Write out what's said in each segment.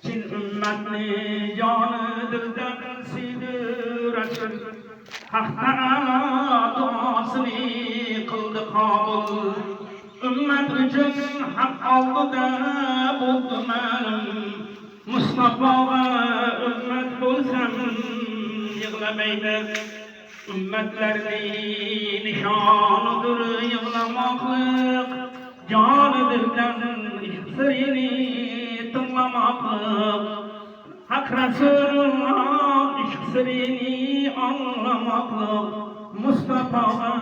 Çin ümmetni canı dilden sidiresin. Hak'tan duasını kıldı kabul. Ümmet için hak aldı da buldu malum. Mustafa'ga ümmet bulsam yığlamaydı. Ümmetlerinin nişanıdır yığlamaklık. Canı dilden işsirini tınlamaklık. Hak Resulullah işsirini anlamaklık. Mustafa'ga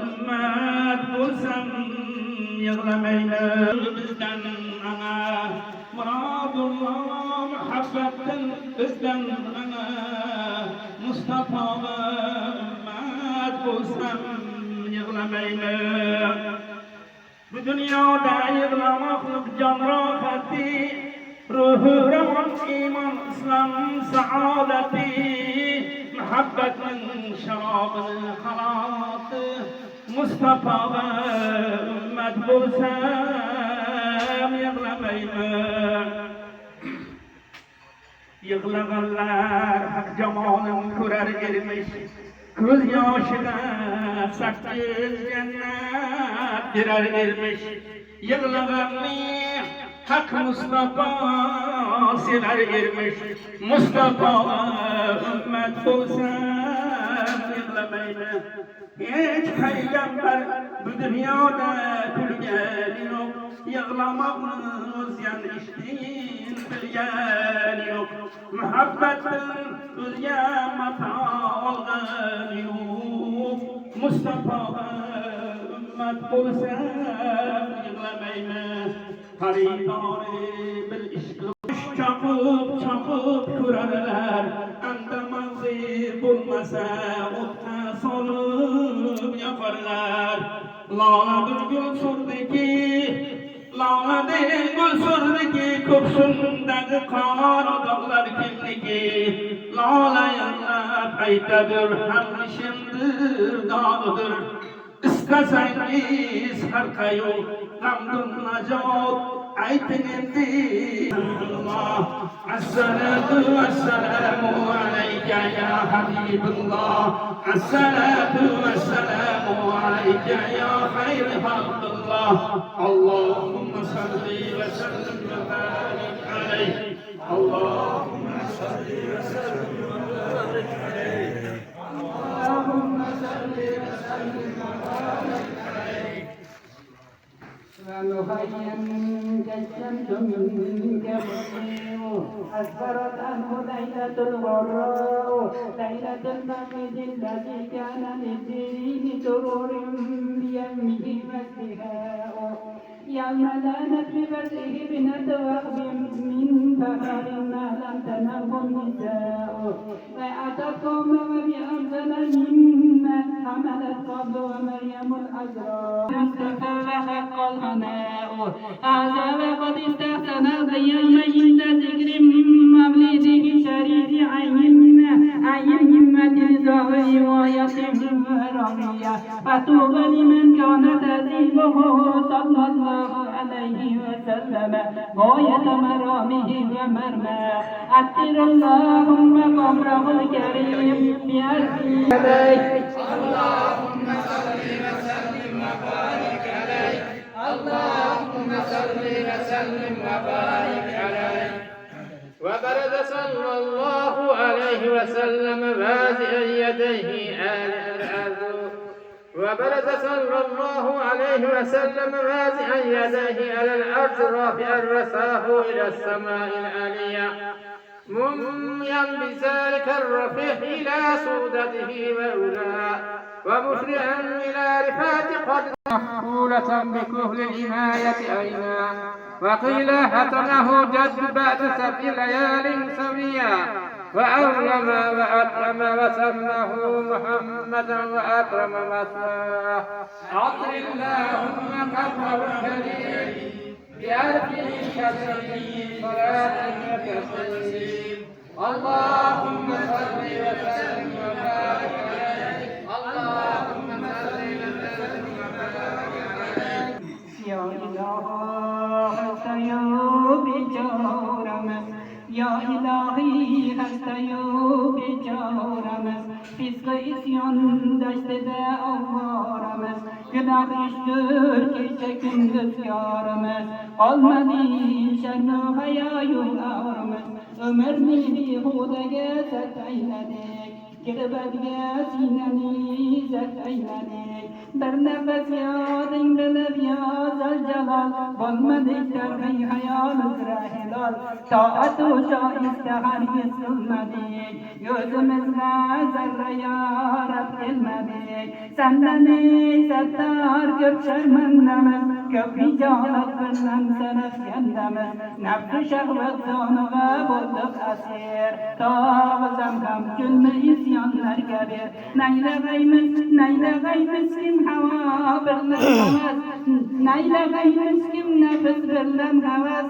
ümmet bulsam yığlamaydı. Bizden ana muradullah muhabbetten bizden ana Mustafa'ga ümmet bulsam yığlamaydı. Bu dünyada yığlamaklık can rahati, ruhu revan iman İslam saadeti, muhabbetin şarabını halatı, Mustafa'ga ümmet bulsam yığlamaydı. Yığlaganlar hak cemalın kurar gelmiş, göz yaşına sakız cennet birer ermiş. Yığlaganlı hak Mustafa siler ermiş. Mustafa ümmet bulsam yığlamaydı. Hiç peygamber bu dünyada külgeni yok. Yığlamakınız yan iştin bilgeni yok. Muhabbetin özge mata olgan yok. Mustafa'ga ümmet bulsam yığlamaydı. Haridari bil ishq çapıp çapıp kurarlar. Anda manzil bulmasa o'tga solib yaparlar. Lola bir gul surdiki, lola del gul surdiki, ko'ksindagi qor dog'lar kimniki. Lola yig'lab aytadir hamishimdir dog'idir. İstesangiz har qayoq g'amdun najot ayting endi. Assalatu vassalamu alayka ya Habibullah. Assalatu vassalamu alayka ya khayr khalqillah. Allahumma salli ve sellim ve barik alayhi. Allahumma salli ve sellim ve barik alayhi. Allahumma salli ve sellim ve barik alayhi. ومخيم كالشمس منك مضيء أسفرت عنه ليلة الغراء ليلة المولد الذي كان للدين سرور بيومه وازدهاء يوم لانت ببدره ابنة وهب من فخر ما لم تنله النساء فأتتكم وبأنزل مما حملت قبل ومريم العذراء مصطفى وحق الهناء هذا وقد استحسن اليوم عند ذكر مولده شريف عين همة الزهر ويتم رمية فطوبى لمن كان تزيبه صلى الله عليه وسلم غاية مرامه ومرماه أكثر اللهم قبره الكريم بأرضه عليه. اللهم صل وسلم وبارك عليه. اللهم صل وسلم وبارك عليه. وبرز صلى الله عليه وسلم باسئا يديه آل الأرض. وبرز صلى الله عليه وسلم باسئا يديه على الأرض رافعا رساه إلى السماء العالية مميا بذلك الرفيع إلى سودته وأولاه ومسرعا إلى رفعة قدر محفولة بكهل العناية أينا. وقيل هتمه جد بعد 7 ليال سويا وأولم وأكرم وسمه محمدا وأكرم مثواه. أطر اللهم قبره الكريم بألفه كسرين صلاة وتسليم. اللهم صل وسلم وبارك عليه. اللهم صل وسلم وبارك عليه. يا إله السيوف جورم Ya ilahi hastayu beçaremiz, fiskı isyan deştede avvaremiz, günah iştir gece gündüz yaremiz, olmadı şernu hayayu ağrımız, ömrünü hudege zet eyledik, kirbetge sineni zet eyledik, bir nefes yadın bilip ya zelcelal, olmadık dergâh hayalız rahilal, taat-ı şaiste hargiz kılmadık, yüzümüzde zerre yarab gelmedik, senden ey settar gök şermendemiz, gök ricalet bilen seref kendemiz, nefs-i şehvet zanıga bulduk esir, tağ zemgam gülme isyanlar kabir, neyleyimiz kim hava birlen havas, neyleyimiz kim nefis birlen havas,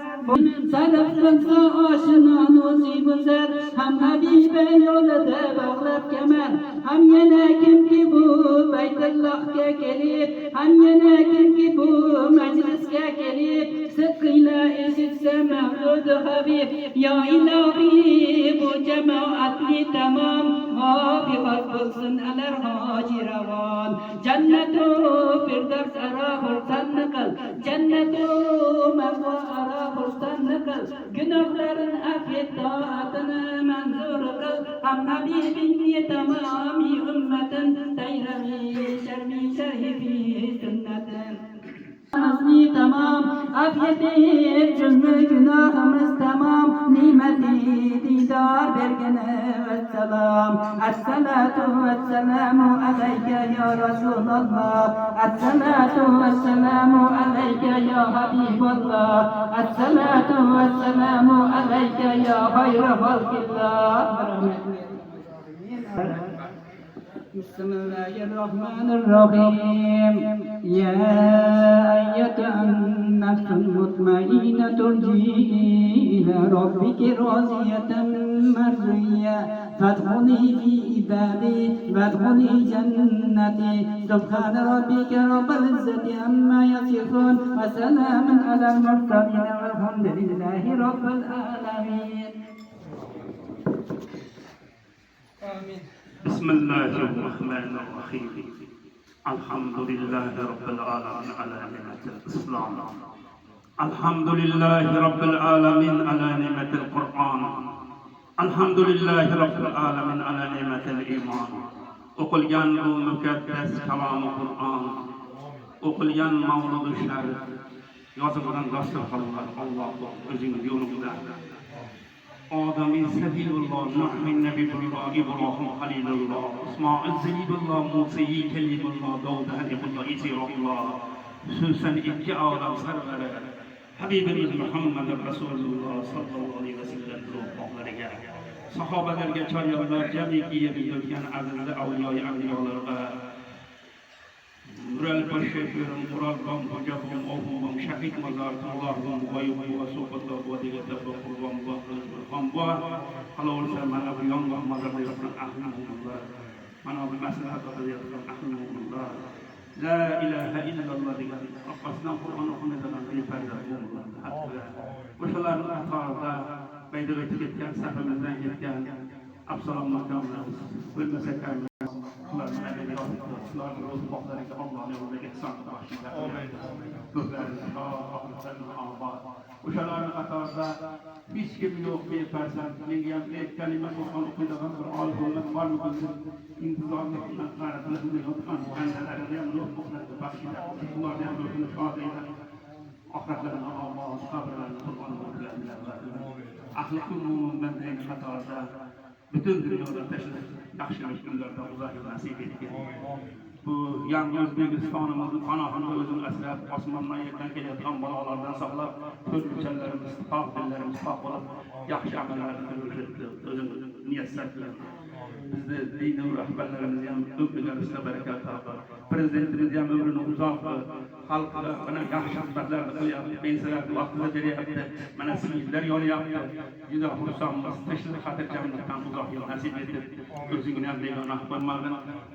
sarıp kılsa aşına nasibu ser, hem Habibe yolida bağlab kemer, hem yana kimki bu Beytullahga kelib, hem yana kimki bu majlisga kelib, sidqila eshitsa mavludi Habib, ya ilahi bu jamoatni tamom, g'ofig'at bo'lsin alar hoji ravon, jannatu firdavs aro xursand qil, jannatu ma'vo aro xursand qil, gunohlarin affet toatini manzur qil, ham Habibingni tamomi ummatin tayrami sharmi sharifi sunnatin. Namazni tamam, afiyeti cümle günahımız tamam, nimeti didar bergene vesselam. Esselatu vesselamu aleyke ya Resulallah, esselatu vesselamu aleyke ya Habiballah, esselatu vesselamu aleyke ya hayra halkillah. بسم الله الرحمن الرحيم يا أيتها النفس المطمئنة ارجعي إلى ربك راضية مرضية فادخلي في عبادي وادخلي جنتي سبحان ربك رب العزة عما يصفون وسلام على المرسلين والحمد لله رب العالمين آمين. بسم الله الرحمن الرحيم الحمد لله رب العالمين على نعمة الإسلام الحمد لله رب العالمين على نعمة القرآن الحمد لله رب العالمين على نعمة الإيمان وقل جانب مقدس كلام القرآن وقل جان مولود الشرف يعتبرن رسول الله الله أجل يوم آدم سبيل الله نوح النبي الله إبراهيم خليل الله إسماعيل سبيل الله موسى كلم الله داود حبيب الله عيسى روح الله سوسن إكي آدم سرور حبيب محمد رسول الله صلى الله عليه وسلم روحlarga sahobalarga choryolar jamiki yerilgan aziz avliyo avliyolarga Mural Pashefirim, Mural Bam, Bajabum, Obum, Shahid Mazar, Allahum, Wayum, Wasopata, Wadigata, Bamba, Halol Salman, Abu Young, Mother Ahmad, Manab Maslahat of the Ahmad, La ilaha illallah, Asna Quran of the Ushalan Atarda, by the way to get can Sapan can Absalom Makam, with Masakan. وشلون أتوقع بيش كم يوم في فرسان نيجي أملك كلمة وقال كذا غير الله ولا قال مثلا إنتظار نحن قال لهم اليوم كان أنا اليوم نروح بكرة تباشر الله يعمل في الشاطئ أخرج لنا الله صبر لنا القرآن والكلام أخلقكم من ذي خطأ bütün dünyada yaxshi kunlarda uzoq nasib etgan. Bu yangi O'zbekistonimizning panohini o'zini asrab, osmondan yerdan kelayotgan balolardan saqlab, ko'rguchanlarimiz, taqdirlarimiz haq bo'lib, yaxshi amallarni qilishni o'zimiz niyat sarflaymiz. Bizni diniy rahbarlarimiz ham o'qitishda barakat topib, Prezidentimiz ham ömrünü uzak, halkla bana yaxşı hizmetler kılyaptı, pensiyalar vaktinde beryaptı, bana sinirler yol yaptı. Juda xursandmiz, tinchlik xotirjamlikdan uzoq yil nasib etib, o'zingni ham begona qo'ymagin.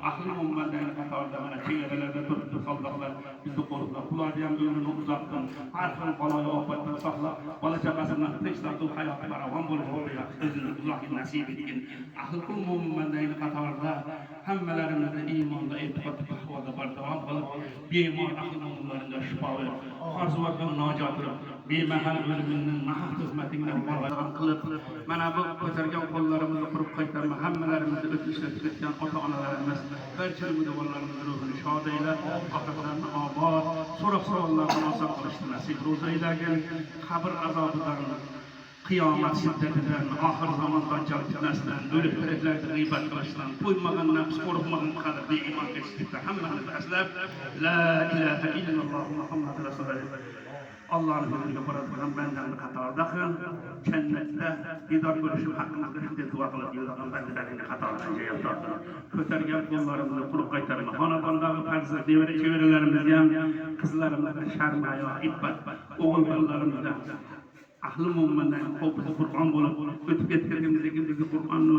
Ahli ummatdan qatorida mana chegaralarda turibdi soldatlar, bizni qo'riqlab, ularni ham ömrünü uzoq qil, har xil baloyo ofatdan saqlab, bola chaqasidan tinchlik hayot farovon bo'lishini o'zini uzoq yil nasib etgin. Ahli ummatdan qatorida hammalarimizni iymonda, e'tiqodda, taqvoda bardavom qilib, bemor ahli ummatlarga shifo ver. Orzulardan najot qilib, bemahal o'limining mahal xizmatingdan barvaqt qilib, mana bu ko'targan qo'llarimizni quruq qaytarma, hammalarimizni o'tmishda ketgan ota-onalarimiz, barchamizni bolalarimizning ruhini shod ayla, oxiratlarini obod, so'roq-savollardan oson qilishni nasib ro'zaylagin, qabr azobidan, qiyomat shiddatidan, oxir zamon dajjal fitnasidan, o'lik tiriklarga g'iybat qilishdan, to'ymagan nafs, qo'rqmagan qadrli iymon kelishlikda hammamizni aslab, la ilaha illalloh Muhammad rasululloh. Allah'ın huzuruna ko'radigan bandalarning qatorida qil, jannatda didor ko'rishib haqqimizda shunday duo qilib yuradigan bandalarning qatorida jo'yapti. Ko'targan qo'llarimizni quruq qaytarma. Xonadondagi farzand nevara-chevaralarimizga ham, qizlarimizga sharmayo, iffat, o'g'il bolalarimizga ahli mo'minlarning qo'pisi Qur'on bo'lib o'tib ketganimizdagi Qur'onni